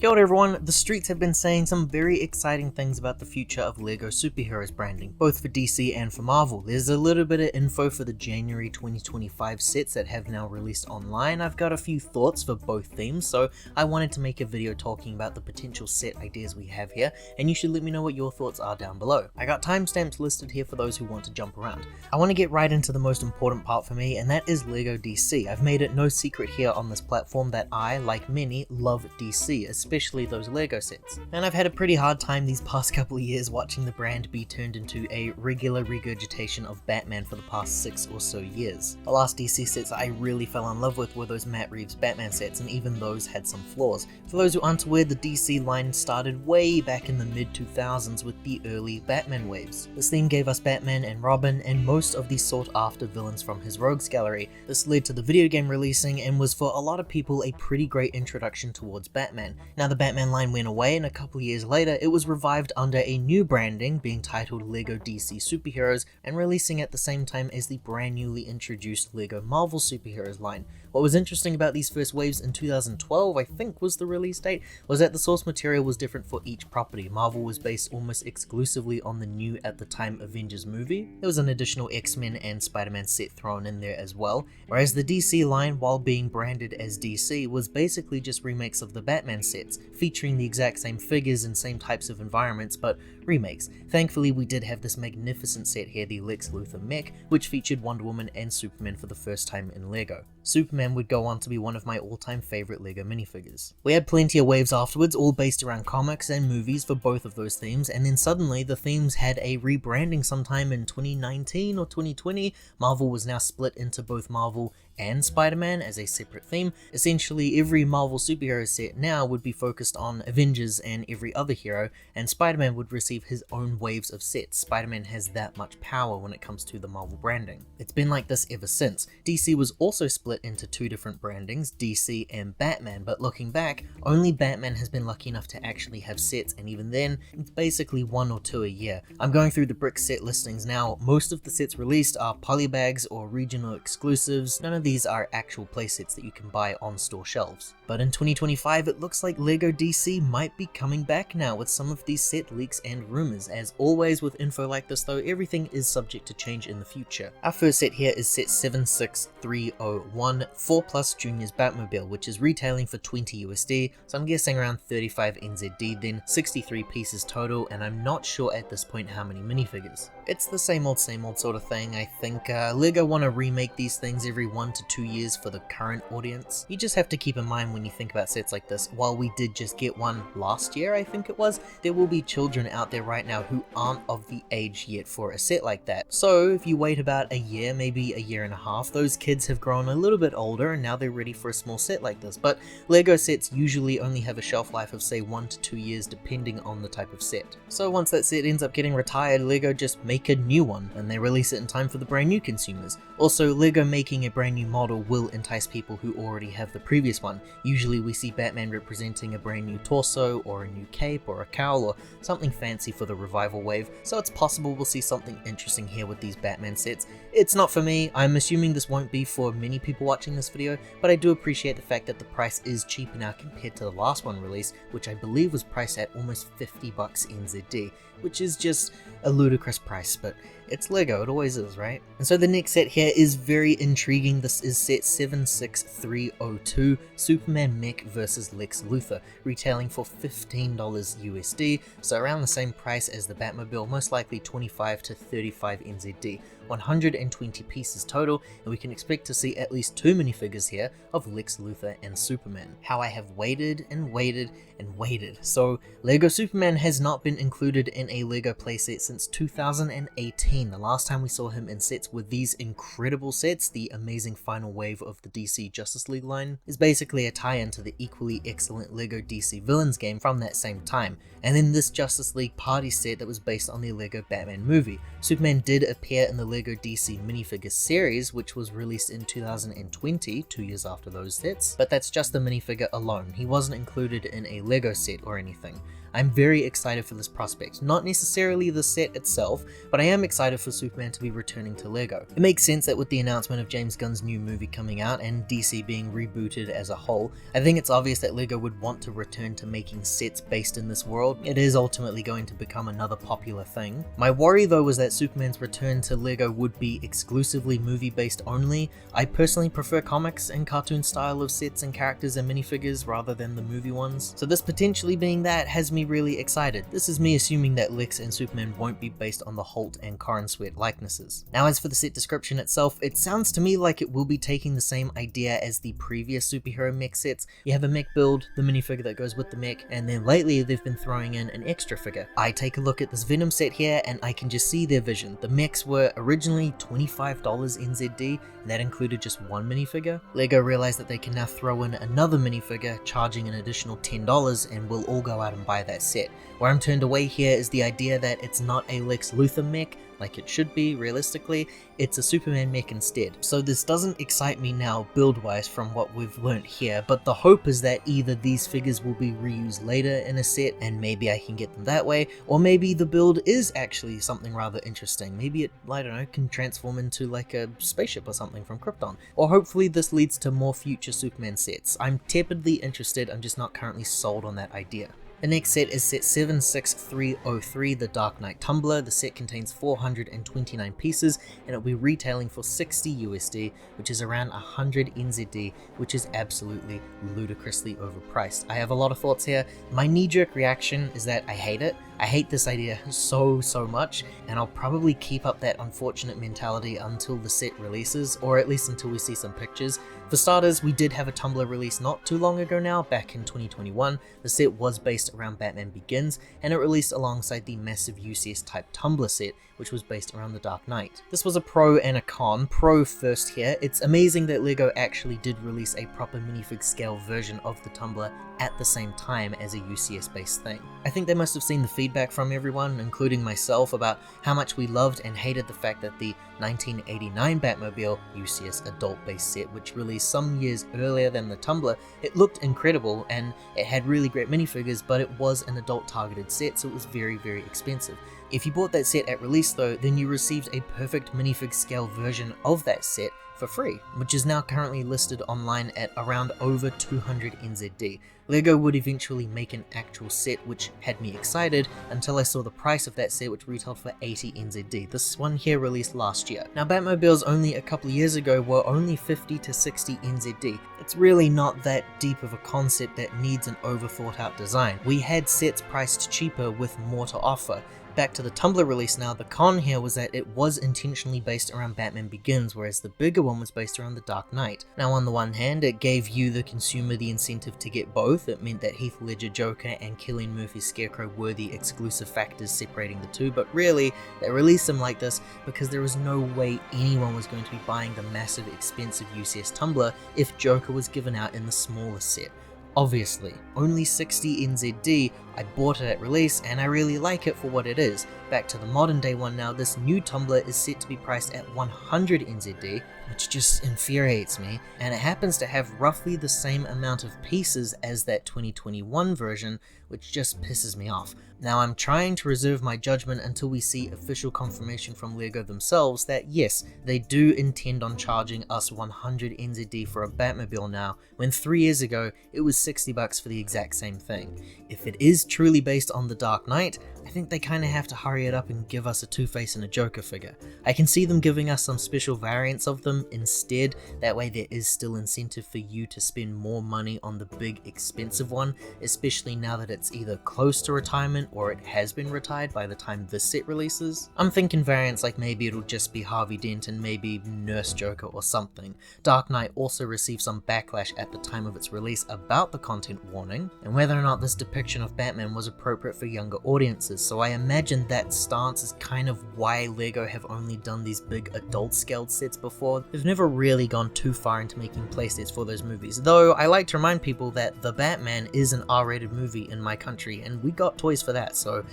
Kia ora everyone, the streets have been saying some very exciting things about the future of LEGO superheroes branding, both for DC and for Marvel. There's a little bit of info for the January 2025 sets that have now released online. I've got a few thoughts for both themes, so I wanted to make a video talking about the potential set ideas we have here, and you should let me know what your thoughts are down below. I got timestamps listed here for those who want to jump around. I want to get right into the most important part for me, and that is LEGO DC. I've made it no secret here on this platform that I, like many, love DC, especially those LEGO sets. And I've had a pretty hard time these past couple of years watching the brand be turned into a regular regurgitation of Batman for the past 6 or so years. The last DC sets I really fell in love with were those Matt Reeves Batman sets, and even those had some flaws. For those who aren't aware, the DC line started way back in the mid-2000s with the early Batman waves. This theme gave us Batman and Robin and most of the sought-after villains from his rogues gallery. This led to the video game releasing and was for a lot of people a pretty great introduction towards Batman. Now the Batman line went away, and a couple years later it was revived under a new branding being titled LEGO DC Superheroes and releasing at the same time as the brand newly introduced LEGO Marvel Superheroes line. What was interesting about these first waves in 2012, I think was the release date, was that the source material was different for each property. Marvel was based almost exclusively on the new at the time Avengers movie. There was an additional X-Men and Spider-Man set thrown in there as well, whereas the DC line, while being branded as DC, was basically just remakes of the Batman sets, featuring the exact same figures and same types of environments, but remakes. Thankfully, we did have this magnificent set here, the Lex Luthor Mech, which featured Wonder Woman and Superman for the first time in LEGO. Superman would go on to be one of my all-time favorite LEGO minifigures. We had plenty of waves afterwards, all based around comics and movies for both of those themes, and then suddenly the themes had a rebranding sometime in 2019 or 2020. Marvel was now split into both Marvel and Spider-Man as a separate theme. Essentially, every Marvel superhero set now would be focused on Avengers and every other hero, and Spider-Man would receive his own waves of sets. Spider-Man has that much power when it comes to the Marvel branding. It's been like this ever since. DC was also split into two different brandings, DC and Batman, but looking back, only Batman has been lucky enough to actually have sets, and even then, it's basically 1 or 2 a year. I'm going through the brick set listings now. Most of the sets released are polybags or regional exclusives. None of these are actual playsets that you can buy on store shelves. But in 2025, it looks like LEGO DC might be coming back now with some of these set leaks and rumors. As always with info like this though, everything is subject to change in the future. Our first set here is set 76301 4 Plus Jnrs Batmobile, which is retailing for 20 USD, so I'm guessing around 35 NZD, then 63 pieces total, and I'm not sure at this point how many minifigures. It's the same old sort of thing. I think LEGO want to remake these things every 1 to 2 years for the current audience. You just have to keep in mind when you think about sets like this, while we did just get one last year, I think it was, there will be children out there right now who aren't of the age yet for a set like that. So if you wait about a year, maybe a year and a half, those kids have grown a little bit older and now they're ready for a small set like this. But LEGO sets usually only have a shelf life of say 1 to 2 years depending on the type of set. So once that set ends up getting retired, LEGO just make a new one and they release it in time for the brand new consumers. Also, LEGO making a brand new model will entice people who already have the previous one. Usually we see Batman representing a brand new torso or a new cape or a cowl or something fancy for the revival wave, so it's possible we'll see something interesting here with these Batman sets. It's not for me. I'm assuming this won't be for many people watching this video, but I do appreciate the fact that the price is cheaper now compared to the last one released, which I believe was priced at almost 50 bucks NZD, which is just a ludicrous price, but it's LEGO, it always is, right? And so the next set here is very intriguing. This is set 76302, Superman Mech vs Lex Luthor, retailing for $15 USD, so around the same price as the Batmobile, most likely 25 to 35 NZD. 120 pieces total, and we can expect to see at least 2 minifigures here of Lex Luthor and Superman. How I have waited and waited and waited. So LEGO Superman has not been included in a LEGO playset since 2018. The last time we saw him in sets with these incredible sets, the amazing final wave of the DC Justice League line, is basically a tie-in to the equally excellent LEGO DC Villains game from that same time. And then this Justice League party set that was based on the LEGO Batman movie. Superman did appear in the LEGO DC minifigure series, which was released in 2020, 2 years after those sets, but that's just the minifigure alone. He wasn't included in a LEGO set or anything. I'm very excited for this prospect. Not necessarily the set itself, but I am excited for Superman to be returning to LEGO. It makes sense that with the announcement of James Gunn's new movie coming out and DC being rebooted as a whole, I think it's obvious that LEGO would want to return to making sets based in this world. It is ultimately going to become another popular thing. My worry though was that Superman's return to LEGO would be exclusively movie based only. I personally prefer comics and cartoon style of sets and characters and minifigures rather than the movie ones, so this potentially being that has me really excited. This is me assuming that Lex and Superman won't be based on the Holt and Corin Sweat likenesses. Now as for the set description itself, it sounds to me like it will be taking the same idea as the previous superhero mech sets. You have a mech build, the minifigure that goes with the mech, and then lately they've been throwing in an extra figure. I take a look at this Venom set here and I can just see their vision. The mechs were originally $25 NZD, and that included just one minifigure. LEGO realized that they can now throw in another minifigure, charging an additional $10, and we'll all go out and buy that set. Where I'm turned away here is the idea that it's not a Lex Luthor mech, like it should be, realistically, it's a Superman mech instead. So this doesn't excite me now build-wise from what we've learnt here, but the hope is that either these figures will be reused later in a set and maybe I can get them that way, or maybe the build is actually something rather interesting. Maybe it, I don't know, can transform into like a spaceship or something from Krypton. Or hopefully this leads to more future Superman sets. I'm tepidly interested, I'm just not currently sold on that idea. The next set is set 76303, the Dark Knight Tumbler. The set contains 429 pieces and it'll be retailing for 60 USD, which is around 100 NZD, which is absolutely ludicrously overpriced. I have a lot of thoughts here. My knee-jerk reaction is that I hate it. I hate this idea so much, and I'll probably keep up that unfortunate mentality until the set releases, or at least until we see some pictures. For starters, we did have a Tumbler release not too long ago now, back in 2021. The set was based around Batman Begins, and it released alongside the massive UCS type Tumbler set, which was based around the Dark Knight. This was a pro and a con. Pro first here, it's amazing that LEGO actually did release a proper minifig scale version of the Tumbler at the same time as a UCS based thing. I think they must have seen the feedback from everyone, including myself, about how much we loved and hated the fact that the 1989 Batmobile UCS adult based set, which released some years earlier than the Tumbler, it looked incredible and it had really great minifigures, but it was an adult targeted set, so it was very expensive. If you bought that set at release though, then you received a perfect minifig scale version of that set for free, which is now currently listed online at around over 200 NZD. LEGO would eventually make an actual set, which had me excited until I saw the price of that set, which retailed for 80 NZD. This one here released last year. Now Batmobiles only a couple of years ago were only 50 to 60 NZD. It's really not that deep of a concept that needs an overthought out design. We had sets priced cheaper with more to offer. Back to the Tumbler release now, the con here was that it was intentionally based around Batman Begins, whereas the bigger one was based around the Dark Knight. Now on the one hand, it gave you, the consumer, the incentive to get both. It meant that Heath Ledger Joker and Cillian Murphy's Scarecrow were the exclusive factors separating the two, but really, they released them like this because there was no way anyone was going to be buying the massive expensive UCS Tumbler if Joker was given out in the smaller set. Obviously, only 60 NZD, I bought it at release and I really like it for what it is. Back to the modern day one now, this new Tumbler is set to be priced at 100 NZD, which just infuriates me, and it happens to have roughly the same amount of pieces as that 2021 version, which just pisses me off. Now I'm trying to reserve my judgment until we see official confirmation from LEGO themselves that yes, they do intend on charging us 100 NZD for a Batmobile now, when 3 years ago it was $60 for the exact same thing. If it is truly based on the Dark Knight, I think they kinda have to hurry it up and give us a Two-Face and a Joker figure. I can see them giving us some special variants of them instead, that way there is still incentive for you to spend more money on the big expensive one, especially now that it's either close to retirement or it has been retired by the time this set releases. I'm thinking variants like maybe it'll just be Harvey Dent and maybe Nurse Joker or something. Dark Knight also received some backlash at the time of its release about the content warning, and whether or not this depiction of Batman was appropriate for younger audiences, so I imagine that stance is kind of why LEGO have only done these big adult scaled sets before. They've never really gone too far into making playsets for those movies, though I like to remind people that The Batman is an R-rated movie in my country and we got toys for that, so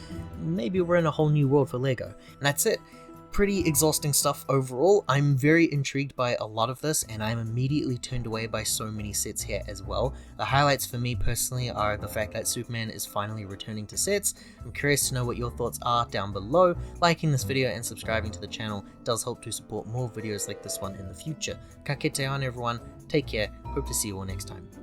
maybe we're in a whole new world for LEGO. And that's it. pretty exhausting stuff overall. I'm very intrigued by a lot of this, and I'm immediately turned away by so many sets here as well. The highlights for me personally are the fact that Superman is finally returning to sets. I'm curious to know what your thoughts are down below. Liking this video and subscribing to the channel does help to support more videos like this one in the future. Ka kite on everyone, take care, hope to see you all next time.